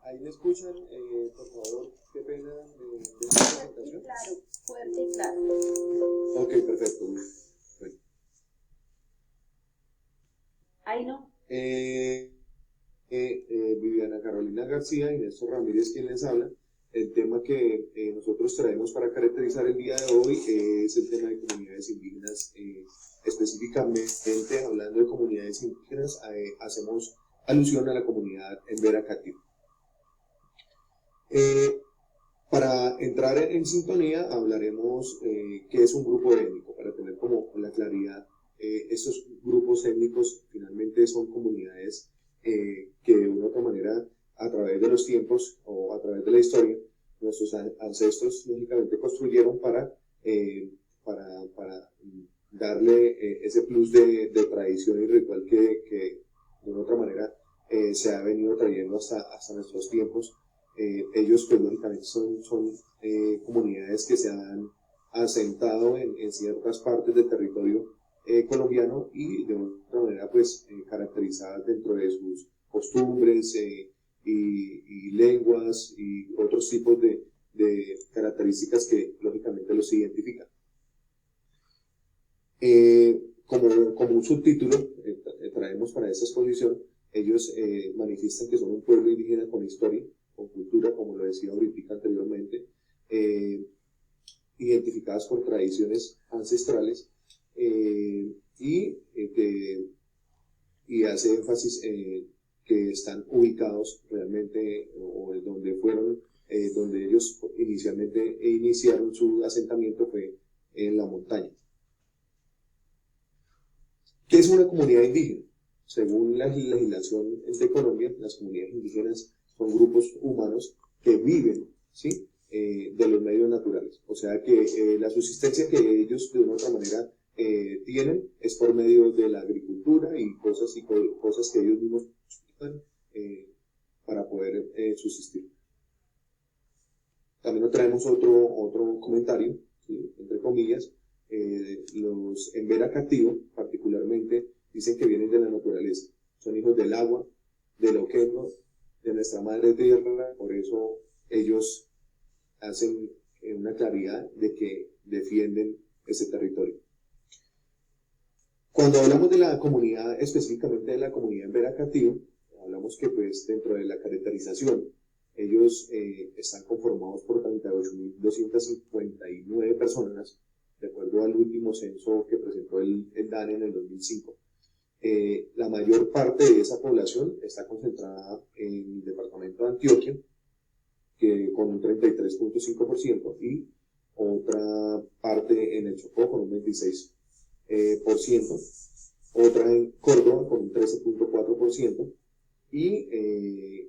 Ahí me escuchan, por favor, qué pena de esta presentación. Claro, fuerte y claro. Ok, perfecto. Bueno. Ahí no. Viviana Carolina García y Néstor Ramírez quien les habla. El tema que nosotros traemos para caracterizar el día de hoy es el tema de comunidades indígenas. Específicamente, hablando de comunidades indígenas, hacemos alusión a la comunidad Embera Cativo. Para entrar en sintonía, hablaremos qué es un grupo étnico, para tener como la claridad. Estos grupos étnicos finalmente son comunidades que de una u otra manera, a través de los tiempos o a través de la historia, nuestros ancestros lógicamente construyeron para darle ese plus de tradición y ritual que de una u otra manera se ha venido trayendo hasta nuestros tiempos. Ellos pues lógicamente son comunidades que se han asentado en ciertas partes del territorio colombiano y de otra manera pues caracterizadas dentro de sus costumbres y lenguas y otros tipos de características que lógicamente los identifican. Como un subtítulo traemos para esta exposición, ellos manifiestan que son un pueblo indígena con historia, con cultura, como lo decía ahorita anteriormente, identificadas por tradiciones ancestrales y hace énfasis que están ubicados realmente o donde fueron, donde ellos inicialmente iniciaron su asentamiento fue en la montaña. ¿Qué es una comunidad indígena? Según la legislación de Colombia, las comunidades indígenas son grupos humanos que viven, ¿sí?, de los medios naturales. O sea que la subsistencia que ellos de una u otra manera tienen es por medio de la agricultura y cosas que ellos mismos usan para poder subsistir. También nos traemos otro comentario, ¿sí?, entre comillas. Los Embera Cativo, particularmente, dicen que vienen de la naturaleza. Son hijos del agua, del oquendo, de nuestra madre tierra. Por eso ellos hacen una claridad de que defienden ese territorio. Cuando hablamos de la comunidad, específicamente de la comunidad Embera Cativo, hablamos que pues dentro de la caracterización, ellos están conformados por 38.259 personas, de acuerdo al último censo que presentó el DANE en el 2005. La mayor parte de esa población está concentrada en el departamento de Antioquia, con un 33.5%, y otra parte en el Chocó con un 26%, otra en Córdoba con un 13.4%, y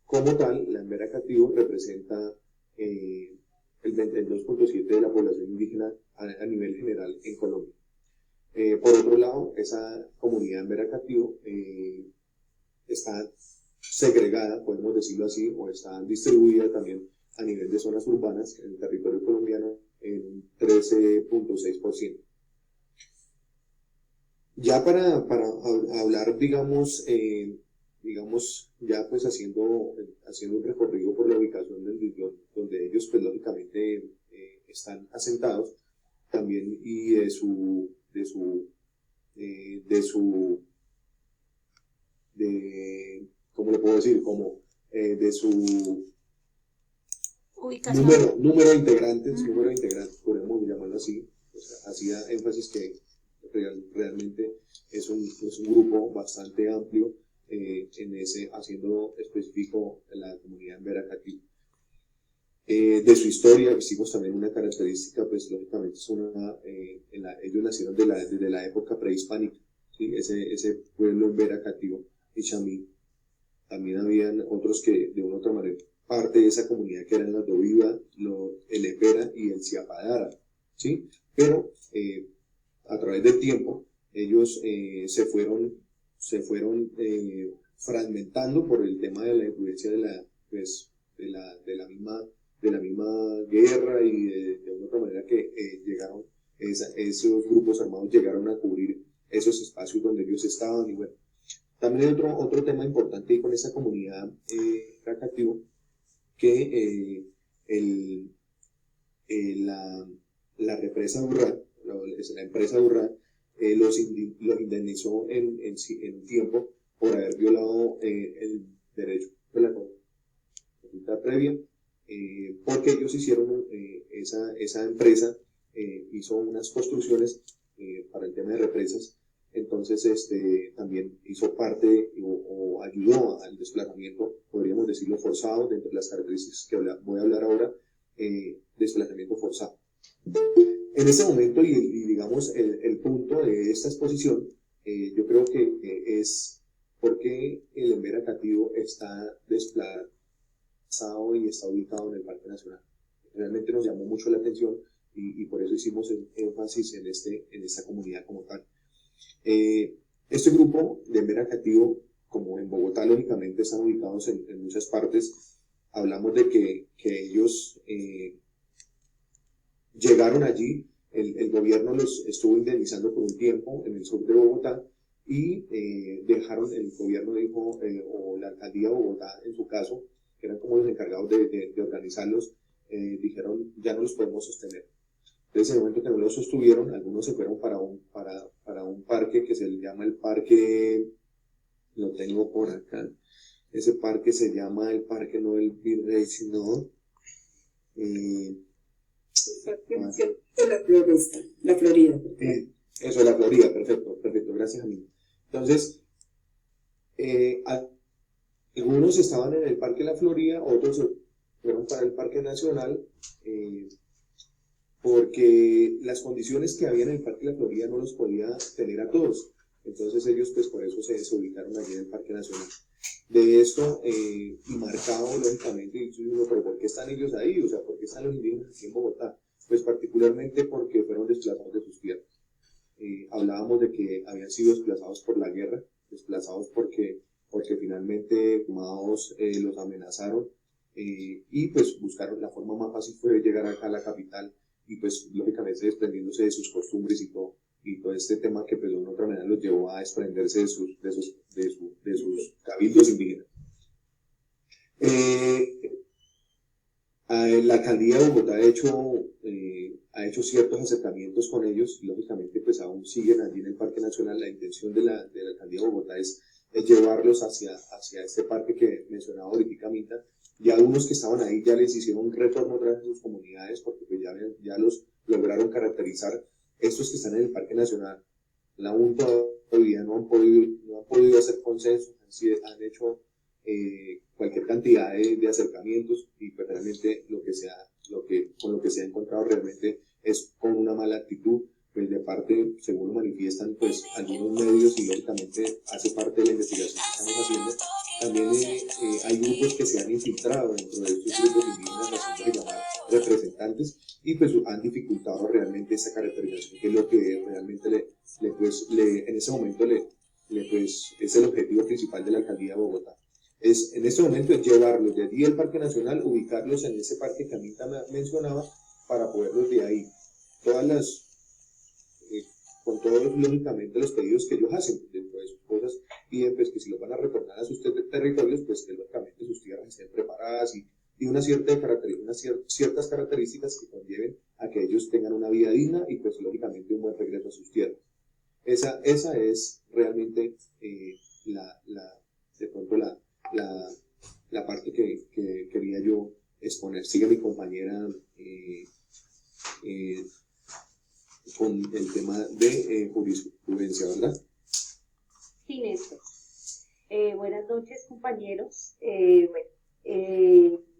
como tal, la Embera Cativo representa el 22.7% de la población indígena a nivel general en Colombia. Por otro lado, esa comunidad Embera Cativo está segregada, podemos decirlo así, o está distribuida también a nivel de zonas urbanas en el territorio colombiano en un 13.6%. Ya para hablar, digamos, ya pues haciendo un recorrido por la ubicación del región donde ellos pues lógicamente están asentados también, y ¿cómo le puedo decir? Como de su ubicación. número de integrantes, podemos llamarlo así. O sea, hacía énfasis que realmente es un grupo bastante amplio haciendo específico la comunidad Embera Cativo. De su historia hicimos también una característica, pues lógicamente es ellos nacieron desde la época prehispánica, ¿sí? Ese pueblo Embera Cativo y Chamí. También habían otros que de una u otra manera, parte de esa comunidad, que eran los Doviva, el Embera y el Ciapadara, ¿sí? Pero a través del tiempo ellos se fueron fragmentando por el tema de la influencia de la misma de la misma guerra y de una otra manera que llegaron, esos grupos armados llegaron a cubrir esos espacios donde ellos estaban. Y bueno, también hay otro tema importante ahí con esa comunidad Racativo, que la represa Urrá, la empresa Urrá, los indemnizó en un tiempo por haber violado el derecho de la consulta previa, porque ellos hicieron, esa empresa hizo unas construcciones para el tema de represas. Entonces también hizo parte o ayudó al desplazamiento, podríamos decirlo, forzado, dentro de las características que voy a hablar ahora, desplazamiento forzado. En este momento, y digamos el punto de esta exposición, yo creo que es porque el Embera Cativo está desplazado y está ubicado en el Parque Nacional. Realmente nos llamó mucho la atención y por eso hicimos énfasis en esta comunidad como tal. Este grupo de Embera Cativo, como en Bogotá lógicamente están ubicados en muchas partes, hablamos de que ellos llegaron allí, el gobierno los estuvo indemnizando por un tiempo en el sur de Bogotá y el gobierno dijo, o la alcaldía de Bogotá en su caso, que eran como los encargados de organizarlos, dijeron ya no los podemos sostener. Entonces, en el momento que no los sostuvieron, algunos se fueron para un parque que se le llama el parque, lo tengo por acá, ese parque se llama el parque no del Virrey, sino la Florida. Eso, la Florida, perfecto, gracias a mí. Entonces, algunos estaban en el Parque La Florida, otros fueron para el Parque Nacional, porque las condiciones que había en el Parque La Florida no los podía tener a todos. Entonces ellos, pues por eso se ubicaron allí en el Parque Nacional. De esto, y marcado lógicamente, y uno, pero ¿por qué están ellos ahí? O sea, ¿por qué están los indígenas aquí en Bogotá? Pues particularmente porque fueron desplazados de sus tierras. Hablábamos de que habían sido desplazados por la guerra, desplazados porque finalmente fumados los amenazaron, y pues buscaron la forma más fácil fue llegar acá a la capital y pues lógicamente desprendiéndose de sus costumbres y todo este tema que pues de una otra manera los llevó a desprenderse de sus cabildos indígenas. La alcaldía de Bogotá ha hecho ciertos acercamientos con ellos, y lógicamente pues aún siguen allí en el Parque Nacional. La intención de la alcaldía de Bogotá es llevarlos hacia este parque que mencionaba ahorita Minta. Ya algunos que estaban ahí ya les hicieron un retorno otra vez a sus comunidades, porque pues ya los lograron caracterizar. Estos que están en el Parque Nacional, aún todavía no han podido hacer consenso, han hecho cualquier cantidad de acercamientos, y pues realmente con lo que se ha encontrado realmente es con una mala actitud, pues de parte, según lo manifiestan pues algunos medios, y lógicamente hace parte de la investigación que estamos haciendo. También hay grupos que se han infiltrado dentro de estos grupos indígenas, haciéndose llamar representantes, y pues han dificultado realmente esa caracterización, que es lo que realmente en ese momento es el objetivo principal de la alcaldía de Bogotá. En este momento es llevarlos de allí al Parque Nacional, ubicarlos en ese parque que Anita mencionaba, para poderlos de ahí, con todos lógicamente los pedidos que ellos hacen dentro de sus cosas, piden pues que si los van a retornar a sus territorios, pues que lógicamente sus tierras estén preparadas y unas ciertas características que conlleven a que ellos tengan una vida digna y pues lógicamente un buen regreso a sus tierras. Esa es realmente de pronto la parte que quería yo exponer. Sigue mi compañera con el tema de jurisprudencia, ¿verdad? Sí, Néstor. Buenas noches, compañeros.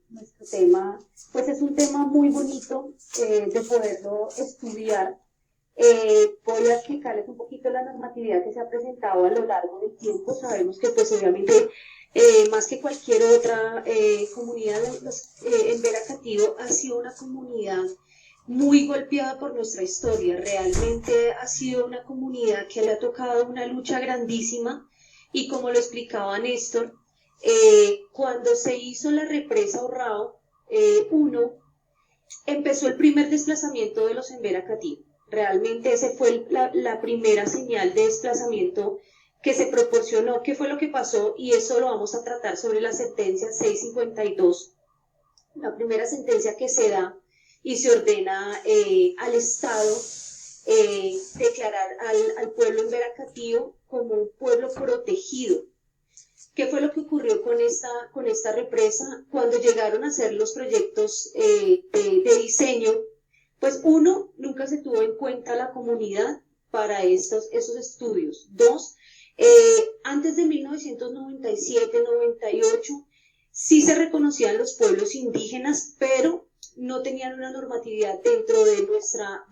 Nuestro tema, pues es un tema muy bonito de poderlo estudiar. Voy a explicarles un poquito la normatividad que se ha presentado a lo largo del tiempo. Sabemos que pues obviamente más que cualquier otra comunidad, Embera Cativo ha sido una comunidad muy golpeada por nuestra historia. Realmente ha sido una comunidad que le ha tocado una lucha grandísima, y como lo explicaba Néstor, cuando se hizo la represa Urrao, Uno, empezó el primer desplazamiento de los Embera Cativa. Realmente esa fue la primera señal de desplazamiento que se proporcionó. ¿Qué fue lo que pasó? Y eso lo vamos a tratar sobre la sentencia 652, la primera sentencia que se da y se ordena al Estado declarar al pueblo Embera Cativa como un pueblo protegido. ¿Qué fue lo que ocurrió con esta represa? Cuando llegaron a hacer los proyectos de diseño, pues uno, nunca se tuvo en cuenta la comunidad para esos estudios. Dos, antes de 1997-98, sí se reconocían los pueblos indígenas, pero no tenían una normatividad dentro de nuestra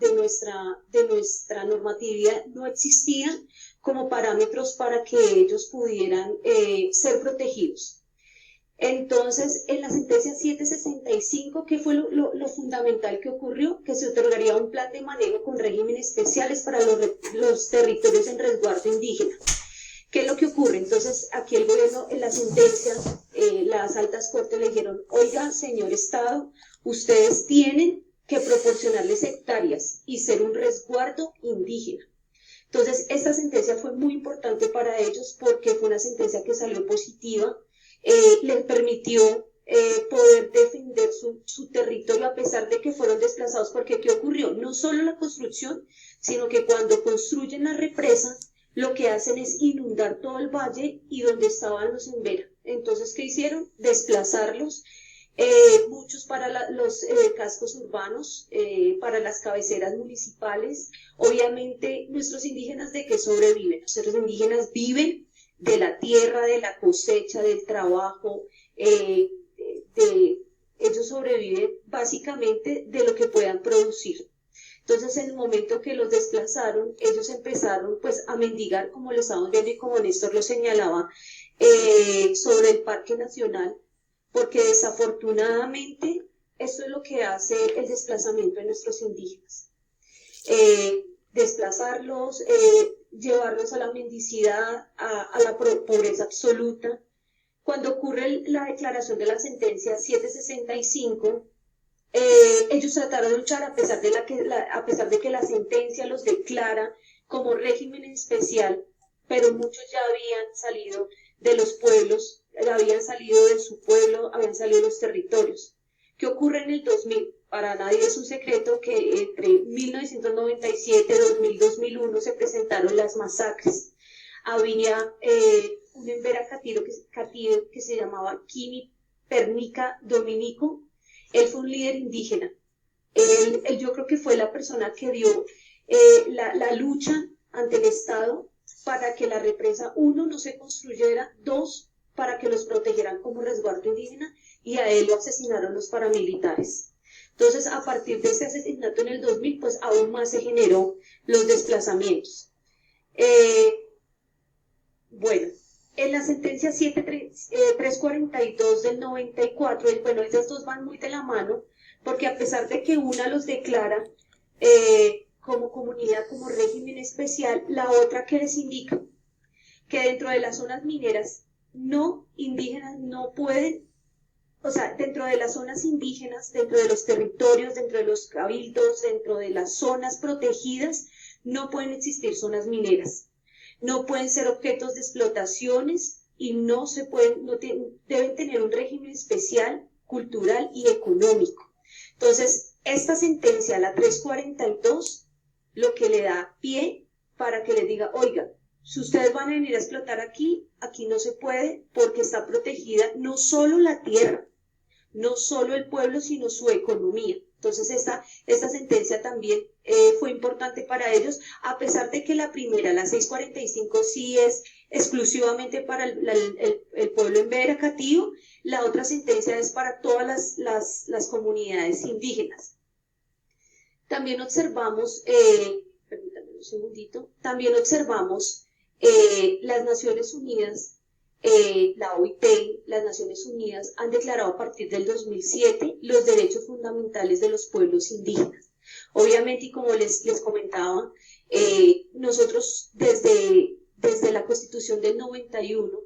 normatividad, no existían como parámetros para que ellos pudieran ser protegidos. Entonces, en la sentencia 765, ¿qué fue lo fundamental que ocurrió? Que se otorgaría un plan de manejo con regímenes especiales para los territorios en resguardo indígena. ¿Qué es lo que ocurre? Entonces, aquí el gobierno, en la sentencia, las altas cortes le dijeron, oiga, señor Estado, ustedes tienen que proporcionarles hectáreas y ser un resguardo indígena. Entonces, esta sentencia fue muy importante para ellos porque fue una sentencia que salió positiva, les permitió poder defender su territorio a pesar de que fueron desplazados, porque ¿qué ocurrió? No solo la construcción, sino que cuando construyen la represa, lo que hacen es inundar todo el valle y donde estaban los Embera. Entonces, ¿qué hicieron? Desplazarlos, muchos para los cascos urbanos, para las cabeceras municipales. Obviamente, nuestros indígenas, ¿de qué sobreviven? Nuestros indígenas viven de la tierra, de la cosecha, del trabajo, ellos sobreviven básicamente de lo que puedan producir. Entonces, en el momento que los desplazaron, ellos empezaron pues a mendigar, como lo estábamos viendo y como Néstor lo señalaba, sobre el Parque Nacional, porque desafortunadamente eso es lo que hace el desplazamiento de nuestros indígenas. Desplazarlos, llevarlos a la mendicidad, a la pobreza absoluta. Cuando ocurre la declaración de la sentencia 765, ellos trataron de luchar a pesar de que la sentencia los declara como régimen especial, pero muchos ya habían salido de los pueblos, habían salido de su pueblo, habían salido de los territorios. ¿Qué ocurre en el 2000? Para nadie es un secreto que entre 1997, 2000, 2001 se presentaron las masacres. Había un Embera Cativa que se llamaba Kimi Pernica Dominico. Él fue un líder indígena. Él yo creo que fue la persona que dio la lucha ante el Estado para que la represa, uno, no se construyera, dos, para que los protegieran como resguardo indígena, y a él lo asesinaron los paramilitares. Entonces, a partir de ese asesinato en el 2000, pues aún más se generó los desplazamientos. Bueno, en la sentencia 342 del 94, bueno, esas dos van muy de la mano, porque a pesar de que una los declara como comunidad, como régimen especial, la otra que les indica que dentro de las zonas mineras no indígenas no pueden, o sea, dentro de las zonas indígenas, dentro de los territorios, dentro de los cabildos, dentro de las zonas protegidas, no pueden existir zonas mineras. No pueden ser objetos de explotaciones y deben tener un régimen especial, cultural y económico. Entonces, esta sentencia, la 342, lo que le da pie para que les diga, oiga, si ustedes van a venir a explotar aquí, aquí no se puede porque está protegida no solo la tierra, no solo el pueblo, sino su economía. Entonces, esta sentencia también fue importante para ellos, a pesar de que la primera, la 645, sí es exclusivamente para el pueblo Embera Cativa, la otra sentencia es para todas las comunidades indígenas. También observamos, permítanme un segundito, también observamos las Naciones Unidas, la OIT, las Naciones Unidas han declarado a partir del 2007 los derechos fundamentales de los pueblos indígenas. Obviamente, y como les comentaba, nosotros desde la Constitución del 91